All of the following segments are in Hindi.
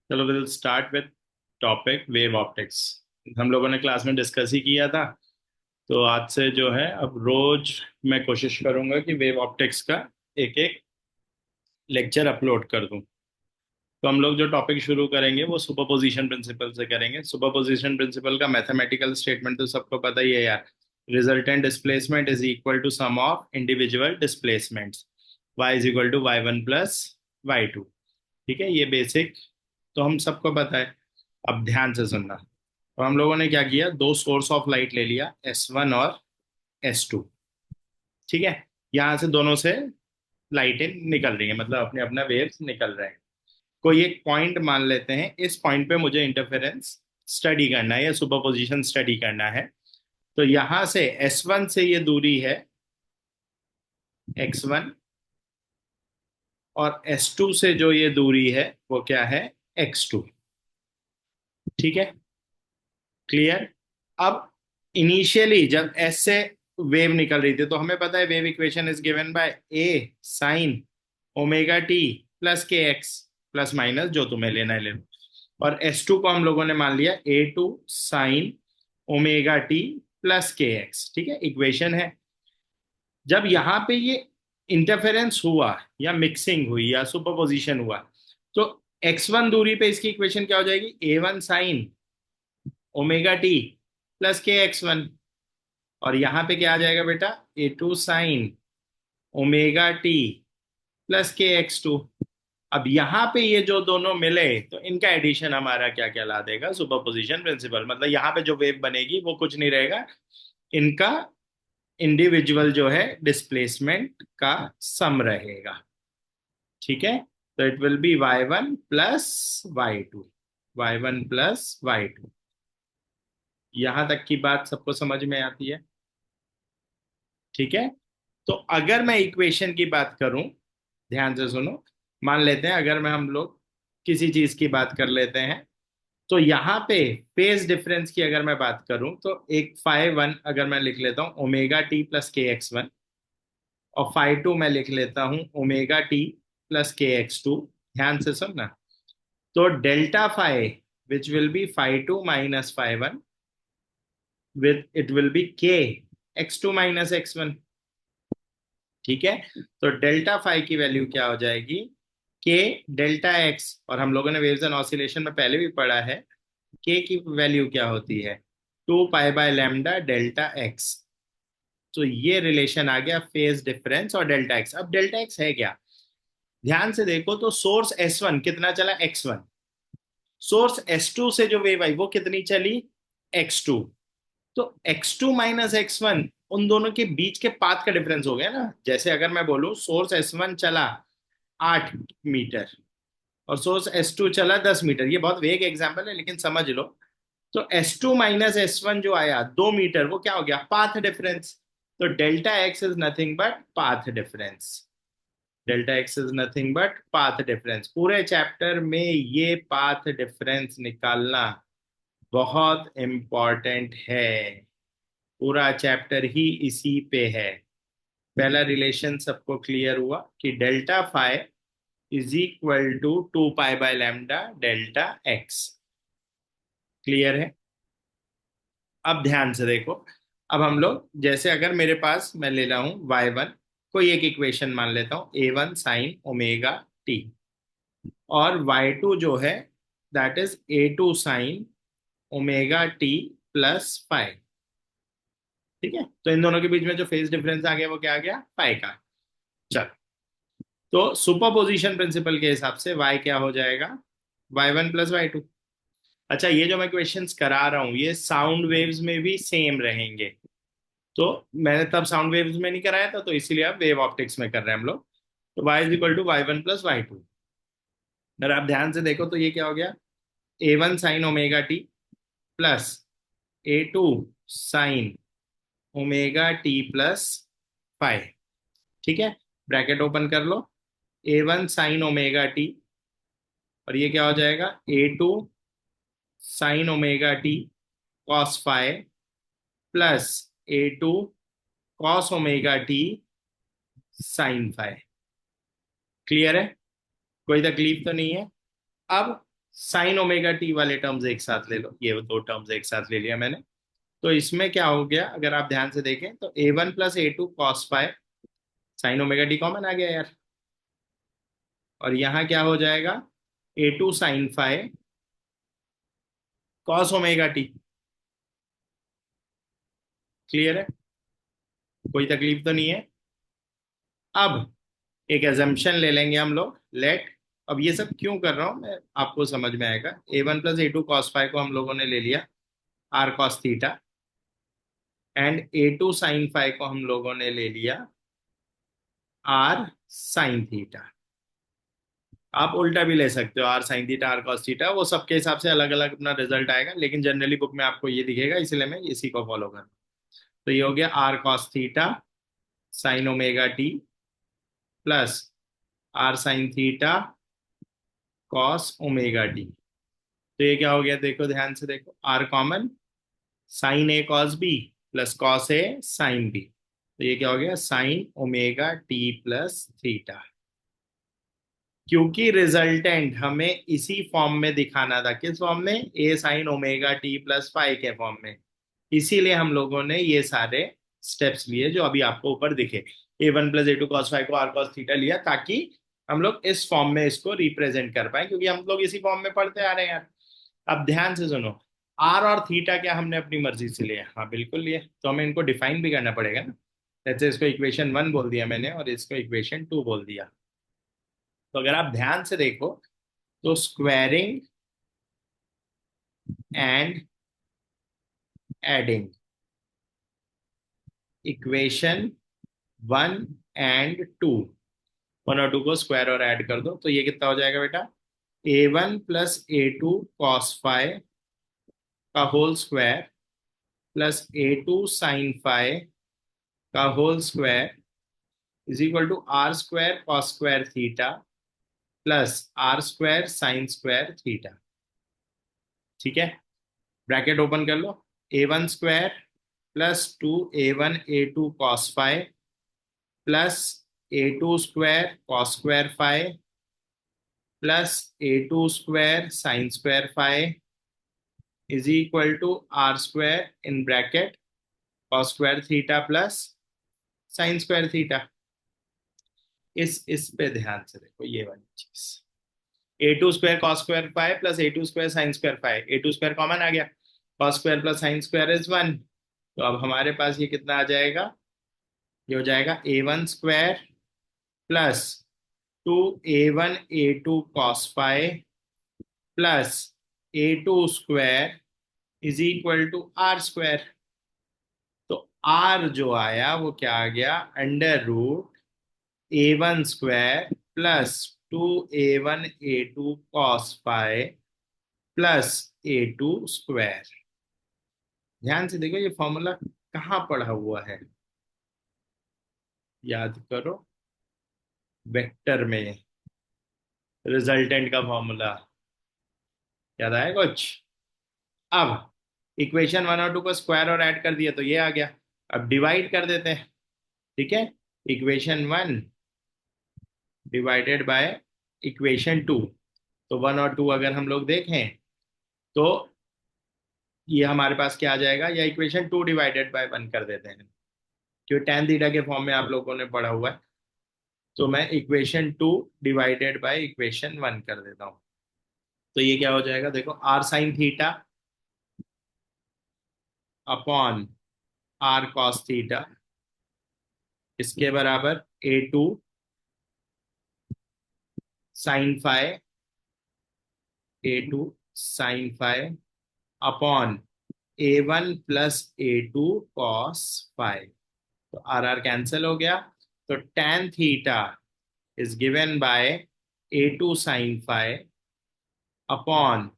चलो will start with topic wave optics. हम लोगों ने क्लास में डिस्कस ही किया था। तो आज से जो है अब रोज मैं कोशिश करूंगा कि वेव ऑप्टिक्स का एक एक लेक्चर अपलोड कर दूं। तो हम लोग जो टॉपिक शुरू करेंगे वो सुपरपोजिशन प्रिंसिपल से करेंगे। सुपरपोजिशन प्रिंसिपल का मैथमेटिकल स्टेटमेंट तो सबको पता ही है यार। Resultant displacement is equal to sum of individual displacements. y is equal to y1 plus y2। ठीक है, ये बेसिक तो हम सबको पता है। अब ध्यान से सुनना। तो हम लोगों ने क्या किया, दो सोर्स ऑफ लाइट ले लिया, S1 और S2। ठीक है, यहाँ से दोनों से लाइटें निकल रही हैं, मतलब अपने अपना वेव्स निकल रहे हैं। कोई एक पॉइंट मान लेते हैं, इस पॉइंट पे मुझे इंटरफेरेंस स्टडी करना है या सुपरपोजिशन स्टडी करना है। तो यहाँ से S1 से ये दूरी है x1, और S2 से जो ये दूरी है वो क्या है, x2। ठीक है, क्लियर। अब इनिशियली जब एस से वेव निकल रही थी तो हमें पता है wave equation is given by A sine omega t plus k x, plus minus जो तुम्हें लेना है ले लो। और एस टू को हम लोगों ने मान लिया A two sine omega t plus k x. ठीक है, इक्वेशन है। जब यहाँ पे ये इंटरफेरेंस हुआ या मिक्सिंग हुई या सुपरपोजिशन हुआ, तो एक्स वन दूरी पे इसकी इक्वेशन क्या हो जाएगी, A one sine omega t plus k x one. और यहाँ पे क्या आ जाएगा बेटा, A two sine omega t plus k x two. अब यहाँ पे ये जो दोनों मिले तो इनका एडिशन हमारा क्या कहला देगा, सुपरपोजिशन प्रिंसिपल। मतलब यहाँ पे जो वेव बनेगी वो कुछ नहीं रहेगा, इनका इंडिविजुअल जो है डिस्प्लेसमेंट का सम रहेगा। ठीक है, तो it will B y1 plus y2, y1 plus y2। यहां तक की बात सबको समझ में आती है। ठीक है, तो अगर मैं इक्वेशन की बात करूं, ध्यान से सुनो। मान लेते हैं अगर मैं हम लोग किसी चीज की बात कर लेते हैं, तो यहाँ पे फेज डिफरेंस की अगर मैं बात करूं तो एक फाई वन अगर मैं लिख लेता हूं omega t plus k x one, और फाई टू मैं लिख लेता हूं omega t plus k x two. ध्यान से सुनना। तो delta phi which will be phi two minus phi one, with it will be k x two minus x one. ठीक है, तो डेल्टा फाई की वैल्यू क्या हो जाएगी, के डेल्टा एक्स। और हम लोगों ने वेव्स एंड ऑसिलेशन में पहले भी पढ़ा है, के की वैल्यू क्या होती है, 2 pi by lambda delta x. तो ये रिलेशन आ गया फेज डिफरेंस और डेल्टा एक्स। अब डेल्टा एक्स है क्या, ध्यान से देखो। तो सोर्स S1 कितना चला, x1। सोर्स S2 से जो वेव आई वो कितनी चली, x2। तो x2 माइनस x1 उन दोनों के बीच के पाथ का डिफरेंस हो गया ना। जैसे अगर मैं बोलूं सोर्स S1 चला 8 मीटर और सोर्स S2 चला 10 मीटर, ये बहुत वेग एग्जांपल है लेकिन समझ लो। तो S2 माइनस S1 जो आया 2 मीटर, वो क्या हो गया, पाथ डिफरेंस। तो delta x is nothing but path difference. Delta x is nothing but path difference. पूरे चैप्टर में ये पाथ डिफरेंस निकालना बहुत इंपॉर्टेंट है। पूरा चैप्टर ही इसी पे है। पहला रिलेशन सबको क्लियर हुआ कि delta phi is equal to 2 pi by lambda delta x. Clear है। अब ध्यान से देखो। अब हम लोग जैसे अगर मेरे पास मैं ले रहा हूं y1, कोई एक इक्वेशन मान लेता हूं a1 साइन ओमेगा टी, और y2 जो है that is a2 sine omega t plus five. ठीक है, तो इन दोनों के बीच में जो फेज डिफरेंस आ गया वो क्या आ गया, फाइ का। चल, तो सुपरपोजिशन प्रिंसिपल के हिसाब से y क्या हो जाएगा, y1 प्लस y2। अच्छा, ये जो मैं क्वेश्चंस करा रहा हूँ ये साउंड वेव्स में भी सेम रहेंगे। तो मैंने तब साउंड वेव्स में नहीं कराया था, तो इसीलिए अब वेव ऑप्टिक्स में कर रहे हैं हम लोग। तो y is equal to y1 plus y2। अगर आप ध्यान से देखो तो ये क्या हो गया, a1 sign omega t plus a2 sine omega t plus five. ठीक है, ब्रैकेट ओपन कर लो, a1 साइन ओमेगा टी, और ये क्या हो जाएगा, a2 sine omega t cos five plus a2 cos omega t sine five. Clear है, कोई तकलीफ तो नहीं है। अब साइन ओमेगा टी वाले टर्म्स एक साथ ले लो, ये दो टर्म्स एक साथ ले लिया मैंने। तो इसमें क्या हो गया, अगर आप ध्यान से देखें तो A1 + A2 cos phi, sine omega t common आ गया यार। और यहाँ क्या हो जाएगा, A2 sin phi cos omega t. Clear है, कोई तकलीफ तो नहीं है। अब एक एजम्पशन ले लेंगे हम लोग, लेट, अब ये सब क्यों कर रहा हूं मैं आपको समझ में आएगा। A1 + A2 cos फाई को हम लोगों ने ले लिया R cos थीटा, एंड A2 sin फाई को हम लोगों ने ले लिया R sin थीटा। आप उल्टा भी ले सकते हो, R sin theta R cos theta, वो सबके हिसाब से अलग अलग अपना रिजल्ट आएगा, लेकिन जनरली बुक में आपको ये दिखेगा, इसलिए मैं इसी को फॉलो कर। तो ये हो गया R cos theta sine omega t plus R sin theta cos omega T. तो ये क्या हो गया, देखो ध्यान से देखो, R common, sine A cos B plus cos A sine B. तो ये क्या हो गया, sine omega t plus theta. क्योंकि रिजल्टेंट हमें इसी फॉर्म में दिखाना था, किस फॉर्म में, A sine omega t plus five के फॉर्म में, इसीलिए हम लोगों ने ये सारे स्टेप्स लिए जो अभी आपको ऊपर दिखे। A1 + A2 cos फाइव को R cos थीटा लिया ताकि हम लोग इस फॉर्म में इसको रिप्रेजेंट कर पाए, क्योंकि हम लोग इसी फॉर्म में पढ़ते आ रहे हैं यार। अब ध्यान से सुनो, आर और थीटा क्या हमने अपनी मर्जी से लिया, हाँ बिल्कुल लिए, तो हमें इनको डिफाइन भी करना पड़ेगा ना। जैसे इसको इक्वेशन 1 बोल दिया मैंने और इसको इक्वेशन 2 बोल दिया। तो अगर आप ध्यान से देखो तो squaring and adding, equation 1 and 2, 1 और 2 को स्क्वायर और ऐड कर दो तो ये कितना हो जाएगा बेटा, A1 + A2 cos फाइव का whole square plus A2 sin five का whole square is equal to R² cos² theta plus R² sin² theta. ठीक है, ब्रैकेट ओपन कर लो, A1² +2A1 A2 cos five plus A2² cos² five plus A2² sin² five is equal to R² in bracket cos² theta plus sin² theta. इस पे ध्यान से देखो, ये वाली चीज, A2² cos² five plus A2² sin² five, A2² common आ गया, cos² प्लस sin² इज 1। तो अब हमारे पास ये कितना आ जाएगा, ये हो जाएगा A1² +2A1 A2 cos five plus A2² is equal to R²। तो R जो आया वो क्या आ गया, √A1² +2A1 A2 cos five plus A2²। ध्यान से देखो ये फॉर्मूला कहाँ पढ़ा हुआ है, याद करो, वेक्टर में रिजल्टेंट का फॉर्मूला याद आया कुछ। अब इक्वेशन 1 और 2 को स्क्वायर और ऐड कर दिया तो ये आ गया। अब डिवाइड कर देते हैं, ठीक है, इक्वेशन 1 डिवाइडेड बाय इक्वेशन 2। तो 1 और 2 अगर हम लोग देखें तो ये हमारे पास क्या आ जाएगा, या इक्वेशन 2 डिवाइडेड बाय 1 कर देते हैं, क्योंकि tan थीटा के फॉर्म में आप लोगों ने पढ़ा हुआ है। तो मैं इक्वेशन 2 डिवाइडेड बाय इक्वेशन 1 कर देता हूँ। तो ये क्या हो जाएगा, देखो R sin theta upon R cos theta इसके बराबर sin five A2 sin five upon A1 + A2 cos five. तो आर आर कैंसिल हो गया, तो tan theta is given by A2 sin five upon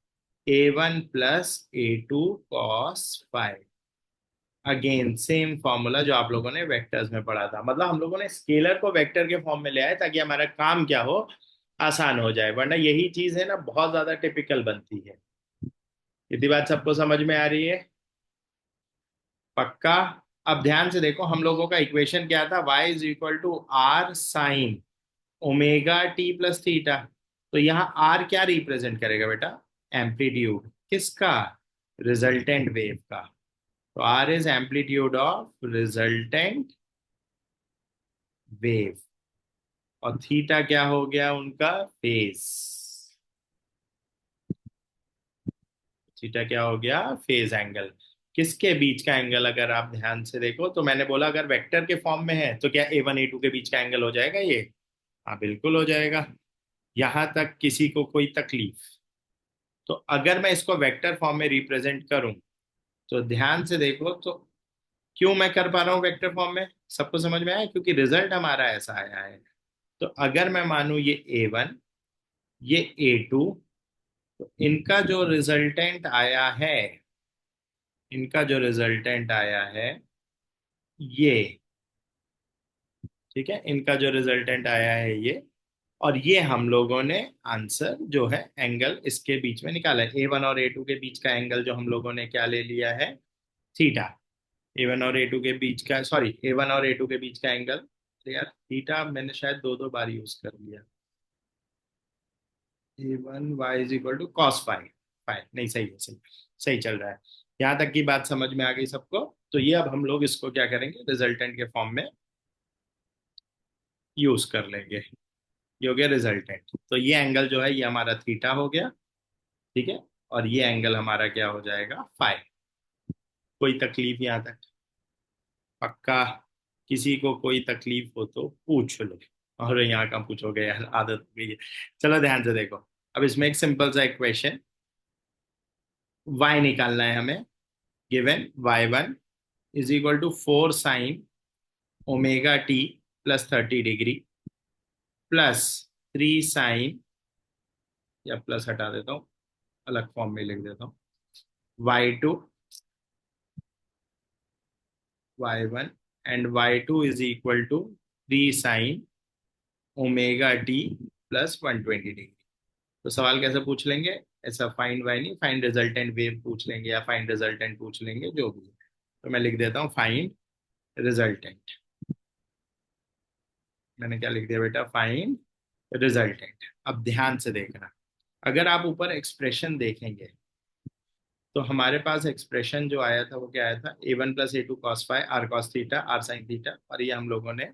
A1 + A2 cos five. Again same formula जो आप लोगों ने वेक्टर्स में पढ़ा था, मतलब हम लोगों ने स्केलर को वेक्टर के फॉर्म में ले आए ताकि हमारा काम क्या हो, आसान हो जाए, वरना यही चीज है ना बहुत ज्यादा टिपिकल बनती है। इतनी बात सबको समझ में आ रही है, पक्का। अब ध्यान से देखो, हम लोगों का इक्वेशन क्या था, y = R sin omega t plus theta. तो यहाँ R क्या रिप्रेजेंट करेगा बेटा, एम्पलीट्यूड किसका? रिजल्टेंट वेव का। तो R is amplitude of resultant wave, और थीटा क्या हो गया उनका? फेज। थीटा क्या हो गया? Phase angle. किसके बीच का एंगल? अगर आप ध्यान से देखो तो मैंने बोला अगर वेक्टर के फॉर्म में है तो क्या A1 A2 के बीच का एंगल हो जाएगा ये? हाँ बिल्कुल हो जाएगा। यहां तक किसी को कोई तकलीफ? तो अगर मैं इसको वेक्टर फॉर्म में रिप्रेजेंट करूं तो ध्यान से देखो तो क्यों मैं कर पा रहा हूँ वेक्टर फॉर्म में? सबको समझ में आया? क्योंकि रिजल्ट हमारा ऐसा आया है। तो अगर मैं मानूं ये A1, ये A2, तो इनका जो रिजल्टेंट आया है, इनका जो रिजल्टेंट आया है ये, ठीक है, इनका जो रिजल्टेंट आया है ये, और ये हम लोगों ने आंसर जो है एंगल इसके बीच में निकाला है। A1 और A2 के बीच का एंगल जो हम लोगों ने क्या ले लिया है? थीटा। A1 और A2 के बीच का, सॉरी, A1 और A2 के बीच का एंगल, तो यार थीटा मैंने शायद दो दो बार यूज कर लिया। A1 y is equal to cos five. Five नहीं, सही है, सही सही चल रहा है। यहाँ तक की बात समझ में आ गई सबको? तो ये अब हम लोग इसको क्या करेंगे? रिजल्टेंट के फॉर्म में यूज कर लेंगे। ये हो गया रिजल्टेंट। तो ये एंगल जो है ये हमारा थीटा हो गया, ठीक है, और ये एंगल हमारा क्या हो जाएगा? फाइव। कोई तकलीफ यहाँ तक? पक्का? किसी को कोई तकलीफ हो तो पूछ लो। और यहाँ का पूछोगे यार, आदत हो गई है। चलो ध्यान से देखो। अब इसमें एक सिंपल सा इक्वेशन, y निकालना है हमें। Given y1 is equal to 4 sin ω t plus 30 degree plus 3 sin, या प्लस हटा देता हूँ, अलग फॉर्म में लिख देता हूँ, y2 y1 and y2 is equal to 3 sin ω t plus 120 degree. तो सवाल कैसे पूछ लेंगे? ऐसा फाइंड वाई नहीं, फाइंड रिजल्टेंट वेव पूछ लेंगे या फाइंड रिजल्टेंट पूछ लेंगे, जो भी है। तो मैं लिख देता हूँ फाइंड रिजल्टेंट। मैंने क्या लिख दिया बेटा? Find resultant. अब ध्यान से देखना, अगर आप ऊपर एक्सप्रेशन देखेंगे तो हमारे पास एक्सप्रेशन जो आया था वो क्या आया था? A1 + A2 cos five R cos theta R sine theta, और ये हम लोगों ने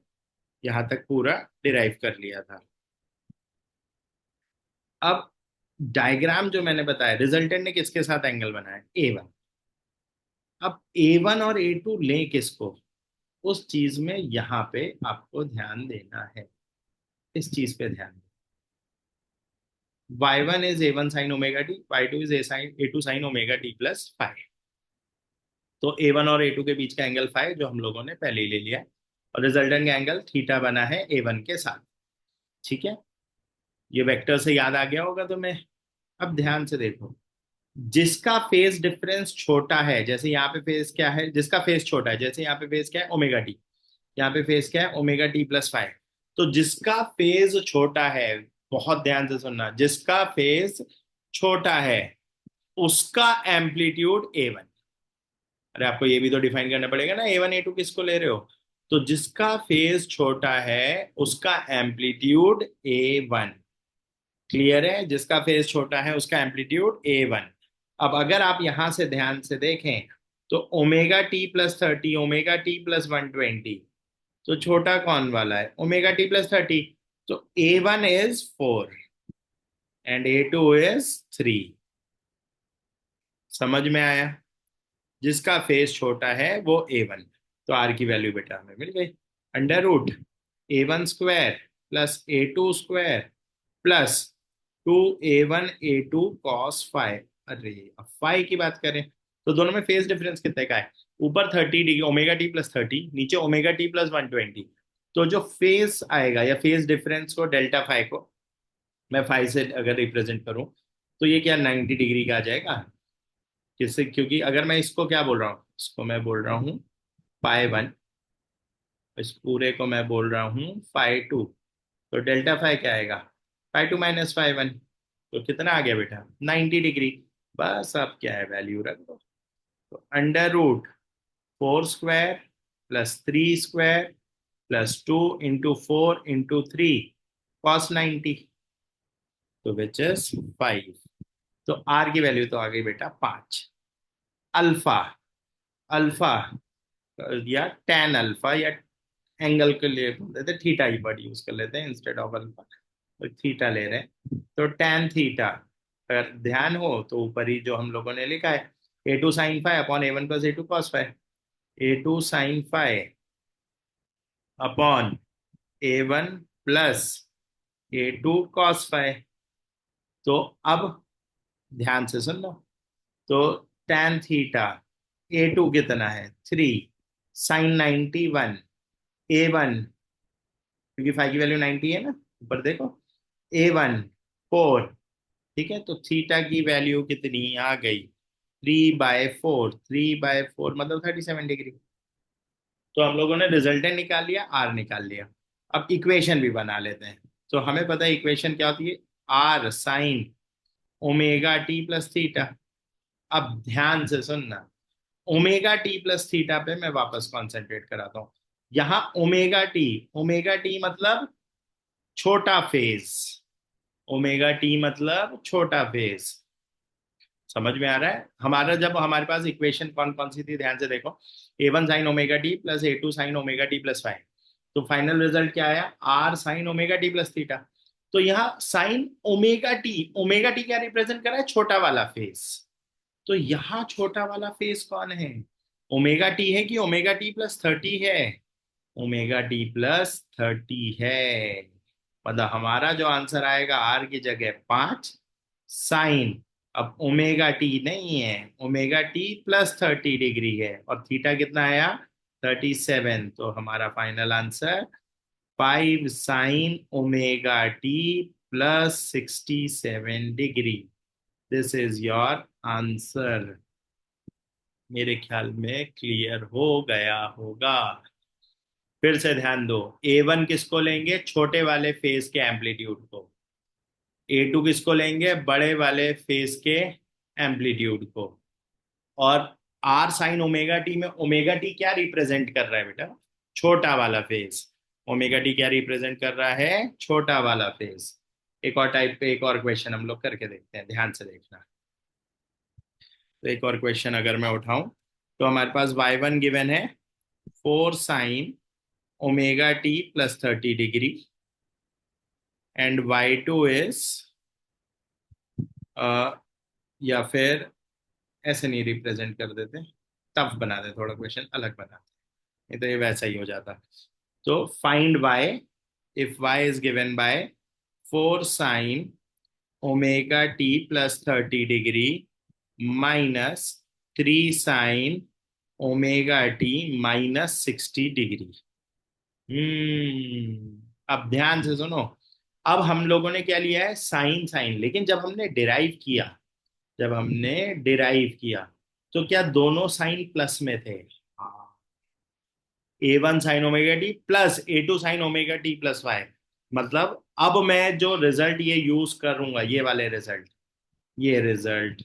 यहाँ तक पूरा डिराइव कर लिया था। अब डायग्राम जो मैंने बताया, रिजल्टेंट ने किसके साथ एंगल बनाया? A1। अब A1 और A2 लें किसको? उस चीज में यहाँ पे आपको ध्यान देना है, इस चीज पे ध्यान देना। y1 is A1 sin ω t, y2 is A2 sin ω t plus five. तो A1 और A2 के बीच का एंगल फाइव जो हम लोगों ने पहले ही ले लिया है, और रिजल्टेंट का एंगल थीटा बना है A1 के साथ। ठीक है, ये वेक्टर से याद आ गया होगा तुम्हें। अब ध्यान से देखो, जिसका फेज डिफरेंस छोटा है, जैसे यहाँ पे फेज क्या है? जिसका फेज छोटा है, जैसे यहाँ पे फेज क्या है? ω t। यहाँ पे फेज क्या है? ω t प्लस फाइव। तो जिसका फेज छोटा है, बहुत ध्यान से सुनना, जिसका फेज छोटा है उसका एम्पलीट्यूड A1। अरे आपको ये भी तो डिफाइन करना पड़ेगा ना, A1 A2 किसको ले रहे हो? तो जिसका फेज छोटा है उसका एम्पलीट्यूड A1। क्लियर है? जिसका फेज छोटा है उसका एम्पलीट्यूड A1। अब अगर आप यहां से ध्यान से देखें तो ω t + 30, ω t + 120, तो छोटा कौन वाला है? ω t + 30। तो A1 is 4 and A2 is 3। समझ में आया? जिसका फेस छोटा है वो A1। तो आर की वैल्यू बेटा हमें मिल गई, √A1² plus A2² plus 2A1 A2 cos five. अरे अब फाइव की बात करें तो दोनों में फेस डिफरेंस कितने का है? ऊपर 30 डिग्री, ω t + 30, नीचे ω t + 120। तो जो फेस आएगा या फेस डिफरेंस को, डेल्टा फाइव को मैं फाइव से अगर रिप्रेजेंट करूं तो ये क्या 90 डिग्री का आ जाएगा? किससे? क्योंकि अगर मैं इसको क्या बोल रहा हूँ, इसको मैं बोल रहा हूँ φ1, इस पूरे को मैं बोल रहा हूँ φ2, तो डेल्टा फाइव क्या आएगा? φ2 - φ1। तो कितना आ गया बेटा? 90 डिग्री। बस अब क्या है, वैल्यू रख दो। तो √4² प्लस 3² प्लस 2 × 4 × 3 cos 90, तो विच इज 5। तो आर की वैल्यू तो आ गई बेटा 5। अल्फा, अल्फा या टेन अल्फा, या एंगल के लिए बोल देते थीटा ही वर्ड यूज कर लेते हैं इंस्टेड ऑफ अल्फा, तो थीटा ले रहे हैं, तो टेन थीटा। अगर ध्यान हो तो ऊपर ही जो हम लोगों ने लिखा है, A2 sin phi upon A1 plus A2 cos phi, A2 sin phi upon A1 plus A2 cos phi। तो अब ध्यान से सुन लो, तो tan थीटा A2 कितना है 3 साइन 91, A1 क्योंकि फाई की वैल्यू 90 है ना, ऊपर देखो, A1 4। ठीक है, तो थीटा की वैल्यू कितनी आ गई 3/4, 3/4 मतलब 37 डिग्री। तो हम लोगों ने रिजल्टेंट निकाल लिया, आर निकाल लिया। अब इक्वेशन भी बना लेते हैं। तो हमें पता है इक्वेशन क्या होती है, R sine omega t plus theta. अब ध्यान से सुनना, ओमेगा टी प्लस थीटा पे मैं वापस कॉन्सेंट्रेट कराता हूं। यहां ओमेगा टी मतलब छोटा फेज, ओमेगा टी मतलब छोटा फेज। समझ में आ रहा है हमारा, जब हमारे पास इक्वेशन कौन कौन सी थी ध्यान से देखो, A1 sin ωt plus A2 sin ωt+5। तो फाइनल रिजल्ट क्या आया, R sin ωt+थीटा। तो यहाँ साइन ओमेगा टी क्या रिप्रेजेंट कर रहा है, छोटा वाला फेस। तो यहाँ छोटा वाला फेस कौन है, ओमेगा टी है कि ओमेगा टी+30 है, ओमेगा टी+30 है। मतलब हमारा जो आंसर आएगा आर की जगह 5 साइन, अब ओमेगा टी नहीं है, ओमेगा टी+30 डिग्री है, और थीटा कितना आया 37। तो हमारा final answer 5 sin ωt+67 degree. This is your answer. मेरे ख्याल में क्लियर हो गया होगा। फिर से ध्यान दो, A1 किसको लेंगे, छोटे वाले फेस के एम्पलीट्यूड को, A2 किसको लेंगे, बड़े वाले फेस के एम्पलीट्यूड को। और आर साइन ओमेगा टी में ओमेगा टी क्या रिप्रेजेंट कर रहा है बेटा, छोटा वाला फेस। ओमेगा टी क्या रिप्रेजेंट कर रहा है, छोटा वाला फेस। एक और टाइप पे एक और क्वेश्चन हम लोग करके देखते हैं, ध्यान से देखना। तो एक और क्वेश्चन अगर मैं उठाऊं, तो हमारे पास y1 गिवन है 4 sin ωt+30 degree, and y2 is, या फिर ऐसे नहीं रिप्रेजेंट कर देते, टफ बना दे, थोड़ा क्वेश्चन अलग बना दे, नहीं तो ये वैसा ही हो जाता। तो find y if y is given by 4 sin ωt+30 degree minus 3 sin ωt−60 degree. अब ध्यान से सुनो, अब हम लोगों ने क्या लिया है, साइन साइन, लेकिन जब हमने डिराइव किया तो क्या दोनों साइन प्लस में थे, A1 sin ωt plus A2 sin ωt+y। मतलब अब मैं जो रिजल्ट ये यूज करूंगा, ये वाले रिजल्ट, ये रिजल्ट,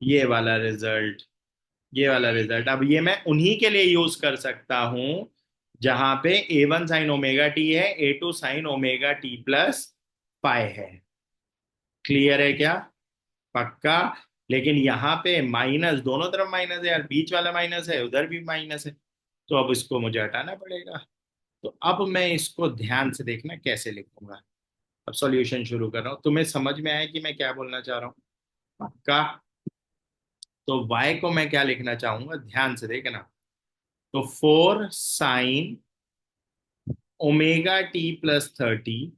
ये वाला रिजल्ट, ये वाला रिजल्ट, अब ये मैं उन्हीं के लिए यूज कर सकता हूं जहां पे A1 sin ωt है, A2 sin ωt+फाइ है। क्लियर है क्या, पक्का। लेकिन यहाँ पे माइनस, दोनों तरफ माइनस है यार, बीच वाला माइनस है, उधर भी माइनस है, तो अब इसको मुझे हटाना पड़ेगा। तो अब मैं इसको ध्यान से देखना कैसे लिखूंगा। अब सॉल्यूशन शुरू कर रहा हूँ, तुम्हें समझ में आया कि मैं क्या बोलना चाह रहा हूँ, पक्का। तो y को मैं क्या लिखना चाहूंगा, ध्यान से देखना। तो 4 sin ωt+30।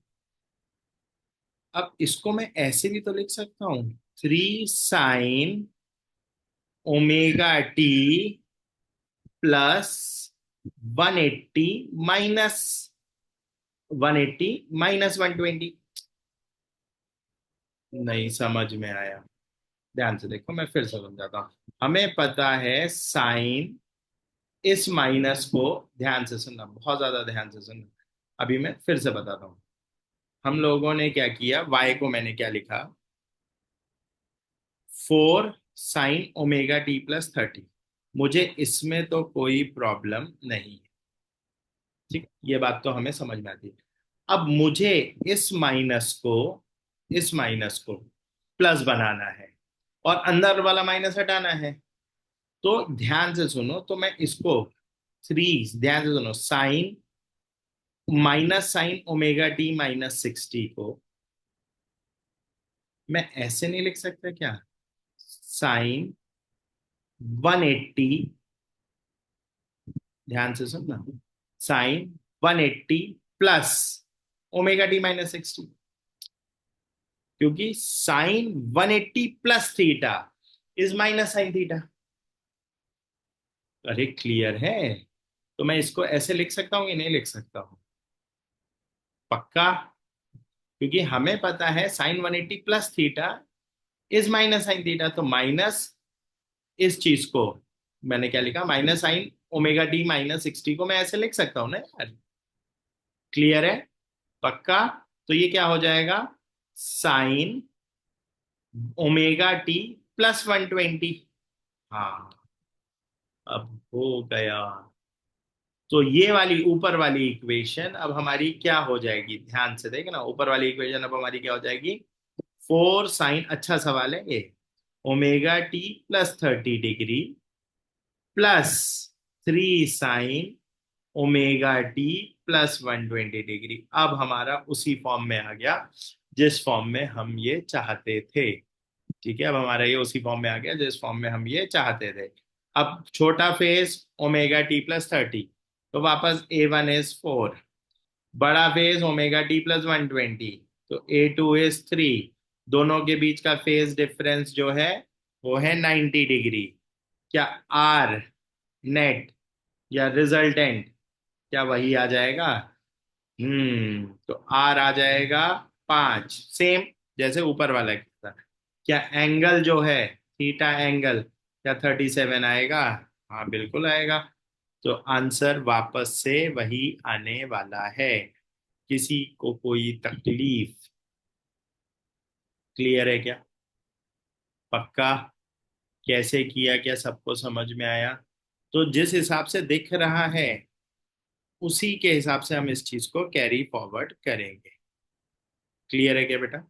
अब इसको मैं ऐसे भी तो लिख सकता हूँ, 3 sin ωt+180 नहीं समझ में आया, ध्यान से देखो, मैं फिर से समझाता हूँ। हमें पता है साइन, इस माइनस को, ध्यान से सुनना, बहुत ज्यादा ध्यान से सुनना, अभी मैं फिर से बताता हूँ। हम लोगों ने क्या किया, y को मैंने क्या लिखा, 4 sin ωt+30। मुझे इसमें तो कोई प्रॉब्लम नहीं है, ठीक, ये बात तो हमें समझ में आती है। अब मुझे इस माइनस को प्लस बनाना है। और अंदर वाला माइनस हटाना है। तो ध्यान से सुनो, तो मैं इसको थ्री, ध्यान से सुनो, sine minus sine omega t minus 60 को मैं ऐसे नहीं लिख सकता क्या? साइन 180, ध्यान से सुनना, sine 180 plus omega t minus 60, क्योंकि sine 180 plus theta is minus sine theta. अरे क्लियर है? तो मैं इसको ऐसे लिख सकता हूँ कि नहीं लिख सकता हूँ? पक्का? क्योंकि हमें पता है sine 180 plus theta is minus sine theta, तो माइनस इस चीज को मैंने क्या लिखा, minus sine omega t minus 60 को मैं ऐसे लिख सकता हूँ ना यार। क्लियर है? पक्का? तो ये क्या हो जाएगा, साइन ओमेगा टी प्लस 120। हाँ, अब हो गया। तो ये वाली ऊपर वाली इक्वेशन अब हमारी क्या हो जाएगी, ध्यान से देखना, ऊपर वाली इक्वेशन अब हमारी क्या हो जाएगी, 4 साइन, अच्छा सवाल है ये, omega t plus 30 degree plus 3 sign omega t plus 120 degree. अब हमारा उसी फॉर्म में आ गया जिस फॉर्म में हम ये चाहते थे। ठीक है, अब हमारा ये उसी फॉर्म में आ गया जिस फॉर्म में हम ये चाहते थे। अब छोटा फेज ओमेगा टी प्लस 30, तो वापस A1 इज 4, बड़ा फेज ओमेगा टी प्लस 120, तो A2 इज 3। दोनों के बीच का फेज डिफरेंस जो है वो है 90 डिग्री। क्या आर नेट या रिजल्टेंट क्या वही आ जाएगा? तो आर आ जाएगा 5, सेम जैसे ऊपर वाला की था। क्या एंगल जो है, थीटा एंगल, क्या 37 आएगा? हाँ बिल्कुल आएगा। तो आंसर वापस से वही आने वाला है। किसी को कोई तकलीफ? क्लियर है क्या? पक्का? कैसे किया, क्या सबको समझ में आया? तो जिस हिसाब से दिख रहा है उसी के हिसाब से हम इस चीज को कैरी फॉरवर्ड करेंगे। क्लियर है क्या बेटा?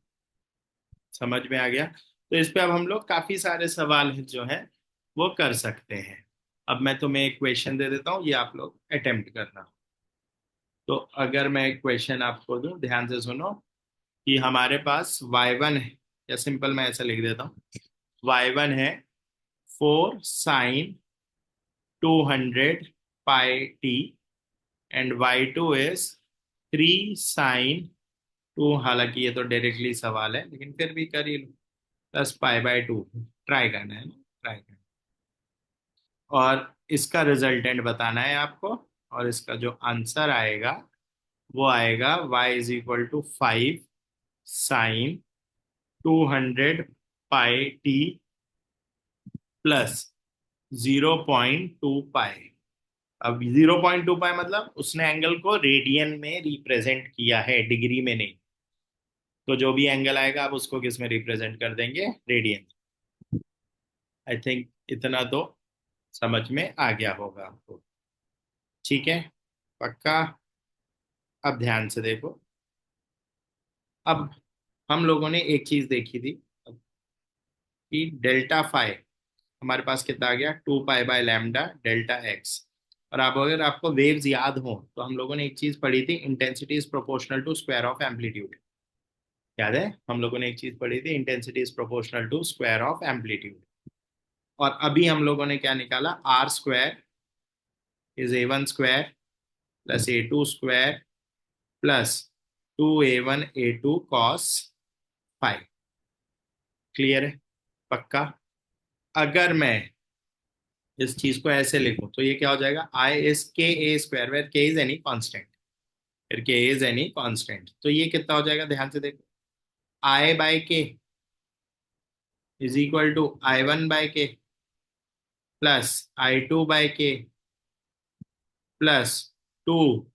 समझ में आ गया? तो इस पे अब हम लोग काफी सारे सवाल जो हैं वो कर सकते हैं। अब मैं तुम्हें एक क्वेश्चन दे देता हूँ, ये आप लोग अटेम्प्ट करना। तो अगर मैं एक क्वेश्चन आपको दूं, ध्यान से सुनो, कि हमारे पास y1 है, या सिंपल मैं ऐसा लिख देता हूँ, y1 है 4 sin 200 pi t and y2 is 3 sin 2, हालांकि ये तो डायरेक्टली सवाल है लेकिन फिर भी कर ही लो, प्लस पाई/2, ट्राई करना है ना, ट्राई करना। और इसका रिजल्टेंट बताना है आपको, और इसका जो आंसर आएगा वो आएगा y = 5 sin 200 pi t plus 0.2 पाई। अब 0.2 पाई मतलब उसने एंगल को रेडियन में रिप्रेजेंट किया है, डिग्री में नहीं। तो जो भी एंगल आएगा आप उसको किस में रिप्रेजेंट कर देंगे, रेडियन। आई थिंक इतना तो समझ में आ गया होगा आपको। ठीक है? पक्का? अब ध्यान से देखो, अब हम लोगों ने एक चीज देखी थी कि डेल्टा फाई हमारे पास कितना आ गया, 2 पाई/लैम्डा डेल्टा एक्स। और आप अगर आपको वेव्स याद हो तो हम लोगों ने एक चीज पढ़ी थी, intensity is proportional to square of amplitude. याद है? हम लोगों ने एक चीज पढ़ी थी, intensity is proportional to square of amplitude. और अभी हम लोगों ने क्या निकाला, R² is A1² plus A2² plus 2A1 A2 cos 5। Clear है? पक्का? अगर मैं इस चीज को ऐसे लिखूं तो ये क्या हो जाएगा, I is Ka² where K is any constant, फिर K इज एनी कांस्टेंट, तो ये कितना हो जाएगा, ध्यान से देखो, I/K is equal to I1/K plus I2/K plus 2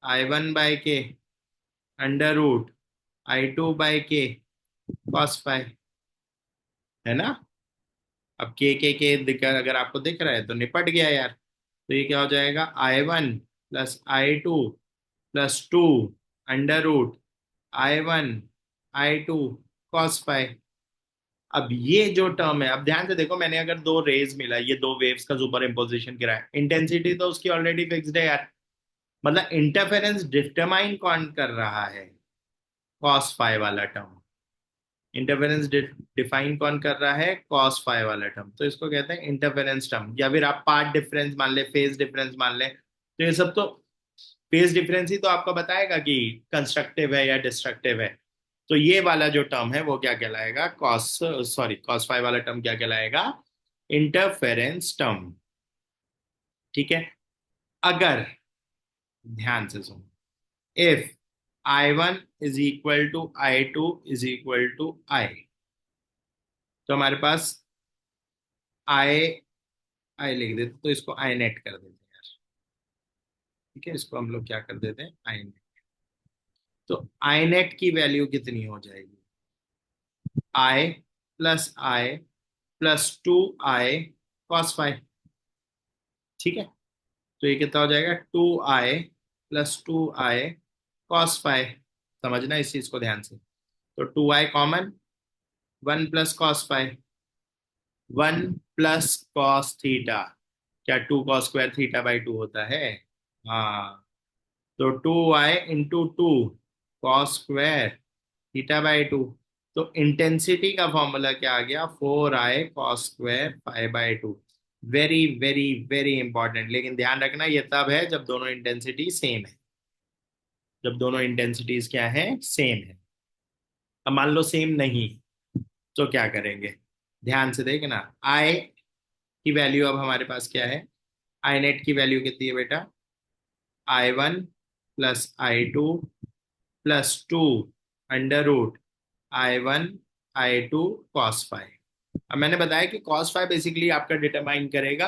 √I1/K √I2/K cos 5। है ना? अब के अगर आपको दिख रहा है तो निपट गया यार। तो ये क्या हो जाएगा, I1 plus I2 plus 2 √I1 I2 cos five. अब ये जो टर्म है, अब ध्यान से देखो, मैंने अगर दो रेज मिला, ये दो वेव्स का सुपर इम्पोजिशन करा है, इंटेंसिटी तो उसकी ऑलरेडी फिक्स्ड है यार। मतलब इंटरफेरेंस डिटरमाइन कौन कर रहा है? कॉस फाइव वाला टर्म। इंटरफेरेंस डिफाइन कौन कर रहा है? कॉस फाइव वाला टर्म। तो इसको कहते हैं इंटरफेरेंस टर्म, या फिर आप पार्ट डिफरेंस मान ले, फेज डिफरेंस मान ले। तो ये सब तो, फेज डिफरेंस ही तो आपको बताएगा कि कंस्ट्रक्टिव है या डिस्ट्रक्टिव है। तो ये वाला जो टर्म है वो क्या कहलाएगा? कॉस फाइव वाला टर्म क्या कहलाएगा? Interference term. ठीक है। अगर, ध्यान से सुनो, if I1 is equal to I2 is equal to I, तो हमारे पास आई लिख देते, तो इसको आई नेट कर देते हैं यार। ठीक है, इसको हम लोग क्या कर देते हैं? आई नेट। तो आई नेट की वैल्यू कितनी हो जाएगी? I plus 2I cos five. ठीक है, तो ये कितना हो जाएगा? 2I plus 2I cos five. समझना इस चीज को ध्यान से। तो 2I common, 1 plus cos five, 1 plus cos theta. क्या 2 कॉस स्क्वायर थीटा बाई 2 होता है? हाँ। तो 2I into 2 cos square theta by 2। तो इंटेंसिटी का फॉर्मूला क्या आ गया? 4I cos square pi by 2। Very very very important. लेकिन ध्यान रखना, ये तब है जब दोनों इंटेंसिटी सेम है। जब दोनों इंटेंसिटीज क्या है? सेम है। अब मान लो सेम नहीं, तो क्या करेंगे? ध्यान से देखना, आई की वैल्यू अब हमारे पास क्या है? आई नेट की वैल्यू कितनी है बेटा? I1 plus I2 plus 2 under root I1 I2 cos five. अब मैंने बताया कि कॉस फाइव बेसिकली आपका डिटरमाइन करेगा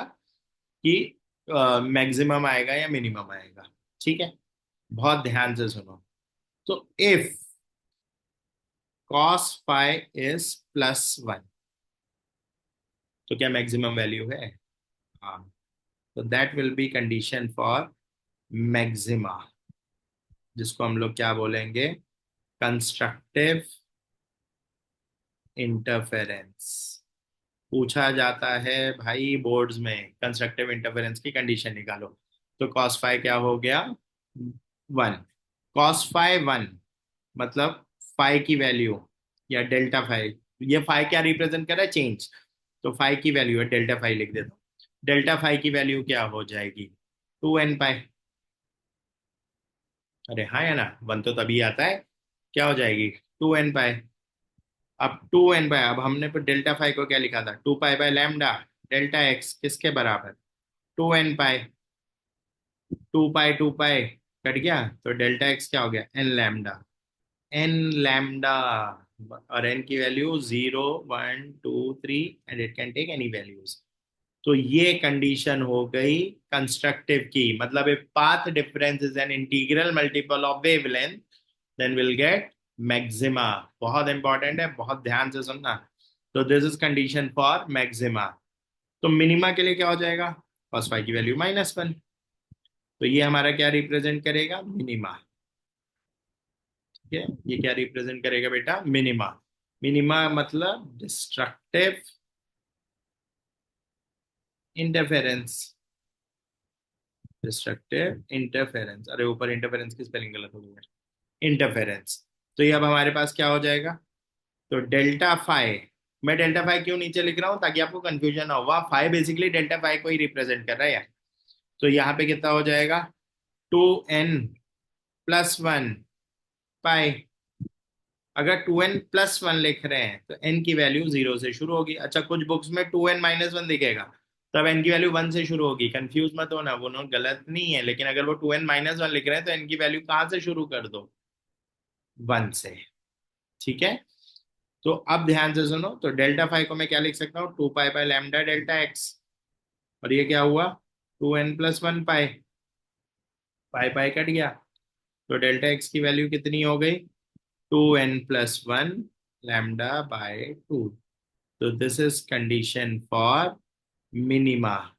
कि मैक्सिमम आएगा या मिनिमम आएगा। ठीक है, बहुत ध्यान से सुनो। तो इफ कॉस फाइव इज +1, तो क्या मैक्सिमम वैल्यू है? हाँ। तो that will be condition for maxima, जिसको हम लोग क्या बोलेंगे? Constructive interference. पूछा जाता है भाई बोर्ड्स में, कंस्ट्रक्टिव इंटरफेरेंस की कंडीशन निकालो। तो कॉस फाइव क्या हो गया? 1। कॉस फाइव 1, मतलब फाइव की वैल्यू, या डेल्टा फाइव। ये फाइव क्या रिप्रेजेंट कर रहा है? चेंज। तो फाइव की वैल्यू है, डेल्टा फाइव लिख देता हूँ। डेल्टा फाइव की वैल्यू क्या हो जाएगी? 2n पाई। अरे हाँ या ना, 1 तो तभी आता है। क्या हो जाएगी? 2n पाई। अब 2n पाई, अब हमने पर डेल्टा फाइव को क्या लिखा था? 2 pi by lambda delta x किसके बराबर? 2n पाई। 2 पाई कट गया, तो डेल्टा एक्स क्या हो गया? n lambda. n lambda. और n की value 0 1 2 3, and it can take any values. तो ये कंडीशन हो गई कंस्ट्रक्टिव की। मतलब if path difference is an integral multiple of wavelength, then will get maxima. बहुत इंपॉर्टेंट है, बहुत ध्यान से सुनना। तो this is condition for maxima. तो मिनिमा के लिए क्या हो जाएगा? cos फाइव की वैल्यू -1। तो ये हमारा क्या रिप्रेजेंट करेगा? मिनिमा। ठीक है, ये क्या रिप्रेजेंट करेगा बेटा? मिनिमा। मिनिमा मतलब डिस्ट्रक्टिव इंटरफेरेंस। डिस्ट्रक्टिव इंटरफेरेंस, अरे ऊपर इंटरफेरेंस की स्पेलिंग गलत हो गई है, इंटरफेरेंस। तो ये अब हमारे पास क्या हो जाएगा? तो डेल्टा फाइव, मैं डेल्टा फाइव क्यों नीचे लिख रहा हूँ? ताकि आपको कंफ्यूजन ना हो। वहाँ फाइव बेसिकली डेल्टा फाइव को ही रिप्रेजेंट कर रहा है यार। तो यहाँ पे कितना हो जाएगा? 2n+1 पाई। अगर 2n+1 लिख रहे हैं तो n की वैल्यू 0 से शुरू होगी। अच्छा, कुछ बुक्स में 2n-1 दिखेगा, तब n की वैल्यू 1 से शुरू होगी। कंफ्यूज मत होना, वो नोट गलत नहीं है। लेकिन अगर वो 2n-1 लिख रहे हैं तो n की वैल्यू कहाँ से शुरू कर दो? 1 से। ठीक है, तो अब ध्यान से सुनो। तो डेल्टा फाइव को मैं क्या लिख सकता हूँ? 2 pi by lambda delta x. और ये क्या हुआ? 2n+1 पाई। पाई पाई कट गया, तो डेल्टा एक्स की वैल्यू कितनी हो गई? 2n+1 lambda by 2। So this is condition for minima.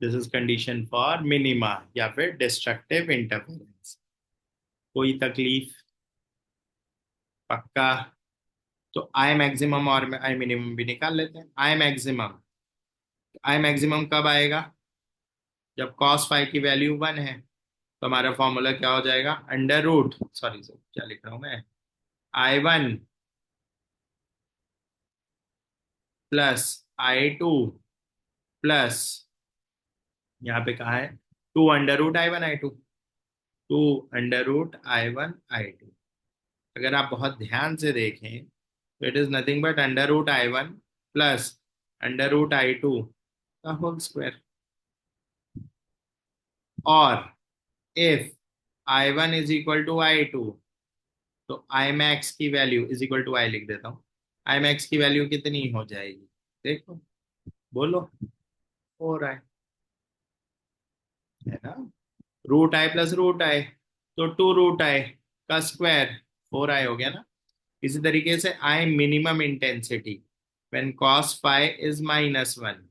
This is condition for minima या फिर destructive interference। कोई तकलीफ? पक्का? तो आई मैक्सिमम और आई मिनिमम भी निकाल लेते हैं। आई मैक्सिमम कब आएगा? जब कॉस फाइव की वैल्यू 1 है। तो हमारा फॉर्मूला क्या हो जाएगा? अंडर रूट, सॉरी सर क्या लिख रहा हूं मैं, I1 प्लस I2 प्लस, यहाँ पे कहा है, 2 under root I1 I2, 2 under root I1 I2। अगर आप बहुत ध्यान से देखें तो it is nothing but under root I1 plus under root I2 का होल स्क्वायर। और if I1 is equal to I2, तो आई मैक्स की वैल्यू इज इक्वल टू आई लिख देता हूँ। आई मैक्स की वैल्यू कितनी हो जाएगी? देखो, बोलो। 4i, है ना? रूट आई, तो 2 रूट आई का स्क्वायर 4i हो गया ना। इसी तरीके से I minimum intensity when cos phi is -1,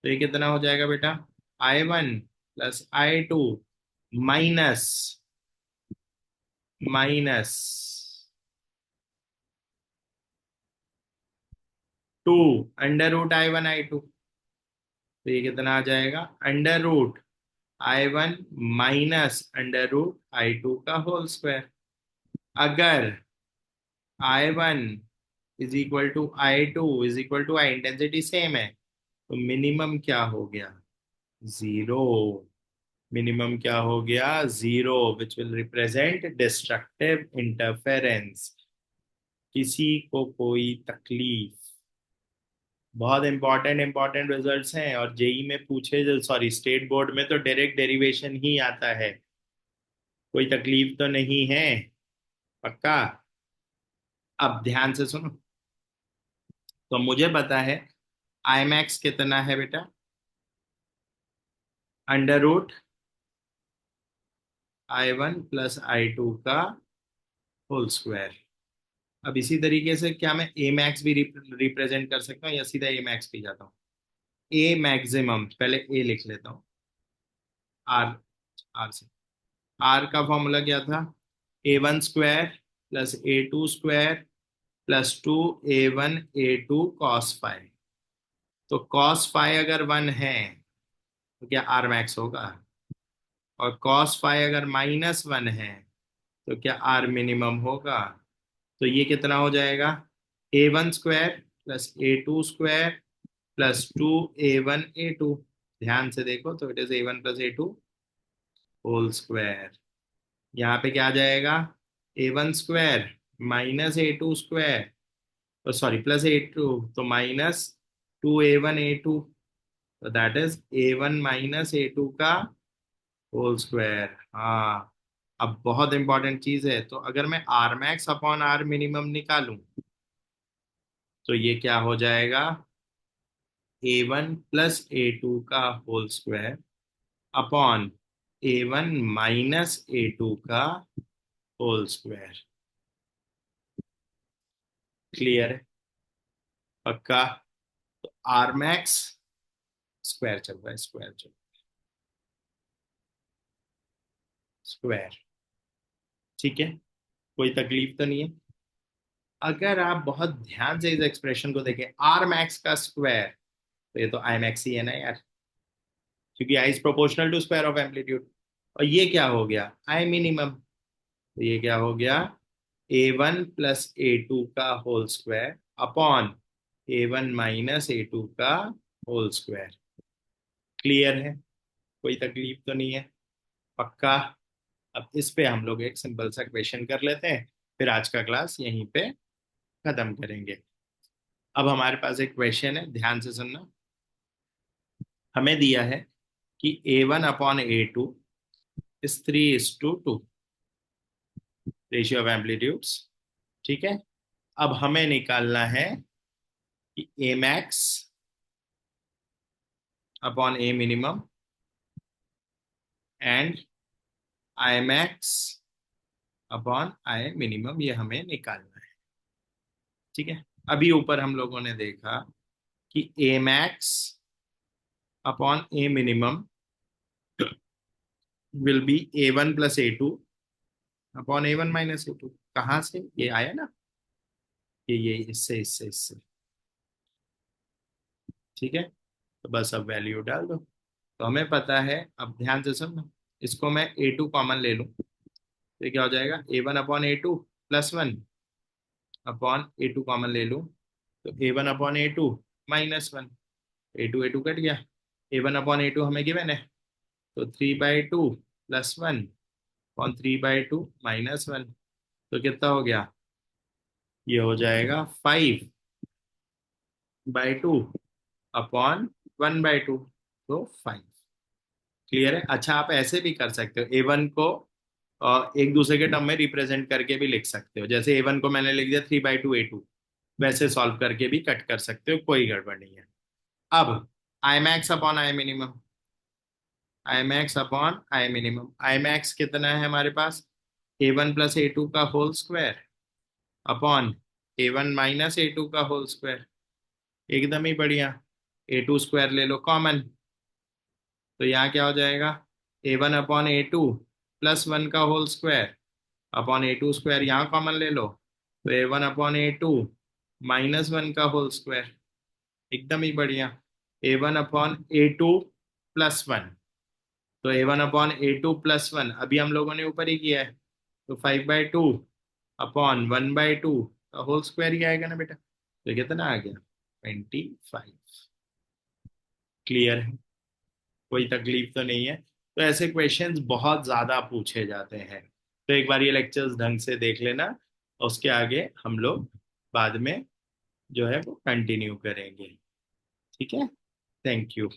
तो ये कितना हो जाएगा बेटा? I1 plus I2 minus minus 2 under root I1 I2। तो ये कितना आ जाएगा? Under root I1 minus under root I2 का होल स्क्वायर। अगर I1 is equal to I2 is equal to I, intensity same है, तो मिनिमम क्या हो गया? जीरो। मिनिमम क्या हो गया? Zero, which will represent destructive interference, किसी को कोई तकलीफ। बहुत इंपॉर्टेंट इंपॉर्टेंट रिजल्ट्स हैं, और जेई में पूछे, सॉरी स्टेट बोर्ड में तो डायरेक्ट डेरिवेशन ही आता है। कोई तकलीफ तो नहीं है? पक्का? अब ध्यान से सुनो। तो मुझे पता है आई मैक्स कितना है बेटा? Under root I1 plus I2 का होल स्क्वायर। अब इसी तरीके से क्या मैं ए मैक्स भी रिप्रेजेंट कर सकता हूँ, या सीधा ए मैक्स पे जाता हूँ? ए मैक्सिमम, पहले ए लिख लेता हूँ। आर, आर से, आर का फॉर्मूला क्या था? A1 square plus A2 square plus 2 A1 A2 cos five. तो कॉस फाइव अगर 1 है तो क्या आर मैक्स होगा? और कॉस फाइव अगर -1 है तो क्या आर मिनिमम होगा? तो ये कितना हो जाएगा? A1 square plus A2 square plus 2 A1 A2। ध्यान से देखो तो it is A1 plus A2 whole square. यहाँ पे क्या आ जाएगा? A1 square minus A2 square, sorry plus A2, तो -2 A1 A2, तो that is A1 minus A2 का होल स्क्वायर। हाँ। अब बहुत इंपॉर्टेंट चीज है, तो अगर मैं R max upon R minimum निकालूं तो ये क्या हो जाएगा? A1 प्लस A2 का whole square upon A1 minus A2 का होल स्क्वायर। क्लियर है? पक्का? तो आर मैक्स स्क्वायर चल रहा है, स्क्वायर चल, स्क्वायर। ठीक है, कोई तकलीफ तो नहीं है? अगर आप बहुत ध्यान से इस एक्सप्रेशन को देखें, आर मैक्स का स्क्वायर, तो ये तो आई मैक्स ही है ना यार, क्योंकि I is proportional to square of amplitude. और ये क्या हो गया? I minimum. तो ये क्या हो गया? A1 प्लस A2 का whole square upon A1 minus A2 का होल स्क्वायर। क्लियर है? कोई तकलीफ तो नहीं है? पक्का? अब इस पे हम लोग एक सिंपल सा क्वेश्चन कर लेते हैं, फिर आज का क्लास यहीं पे खत्म करेंगे। अब हमारे पास एक क्वेश्चन है, ध्यान से सुनना। हमें दिया है कि A1 upon A2 is 3:2, ratio of amplitudes. ठीक है। अब हमें निकालना है कि A max upon A minimum and I max upon I minimum, ये हमें निकालना है। ठीक है। अभी ऊपर हम लोगों ने देखा कि A max upon A minimum will be A1 plus A2 upon A1 minus A2। कहाँ से ये आया ना? ये इससे इससे इससे। ठीक है, तो बस अब वैल्यू डाल दो। तो हमें पता है, अब ध्यान से सुनो, इसको मैं A2 कॉमन ले लूँ तो क्या हो जाएगा, A1/A2 +1 अपॉन A2 कॉमन ले लूँ तो A1/A2 -1। A2 कट गया। A1/A2 हमें गिवन है, तो 3/2 +1 अपॉन 3/2 -1। तो कितना हो गया, ये हो जाएगा 5/2 अपॉन 1/2, तो 5। क्लियर है। अच्छा, आप ऐसे भी कर सकते हो, A1 को एक दूसरे के टर्म में रिप्रेजेंट करके भी लिख सकते हो। जैसे A1 को मैंने लिख दिया 3/2 A2, वैसे सॉल्व करके भी कट कर सकते हो, कोई गड़बड़ नहीं है। अब आई max upon I minimum, I max upon I minimum, I max कितना है हमारे पास, A1 + A2 का whole square upon A1 - A2 का होल स्क्वायर। एकदम ही बढ़िया। A2 स्क्वायर ले लो कॉमन, तो यहाँ क्या हो जाएगा, A1/A2 +1 का whole square upon A2 square, यहाँ कॉमन ले लो, तो A1/A2 -1 का होल स्क्वायर। एकदम ही बढ़िया। A1/A2 +1, तो A1/A2 +1 अभी हम लोगों ने ऊपर ही किया है, तो 5/2 अपॉन 1/2 का होल स्क्वायर ही आएगा ना बेटा। तो कितना आ गया, 25। क्लियर है, कोई तकलीफ तो नहीं है। तो ऐसे क्वेश्चंस बहुत ज्यादा पूछे जाते हैं, तो एक बार ये लेक्चर्स ढंग से देख लेना, और उसके आगे हम लोग बाद में जो है वो कंटिन्यू करेंगे। ठीक है, थैंक यू।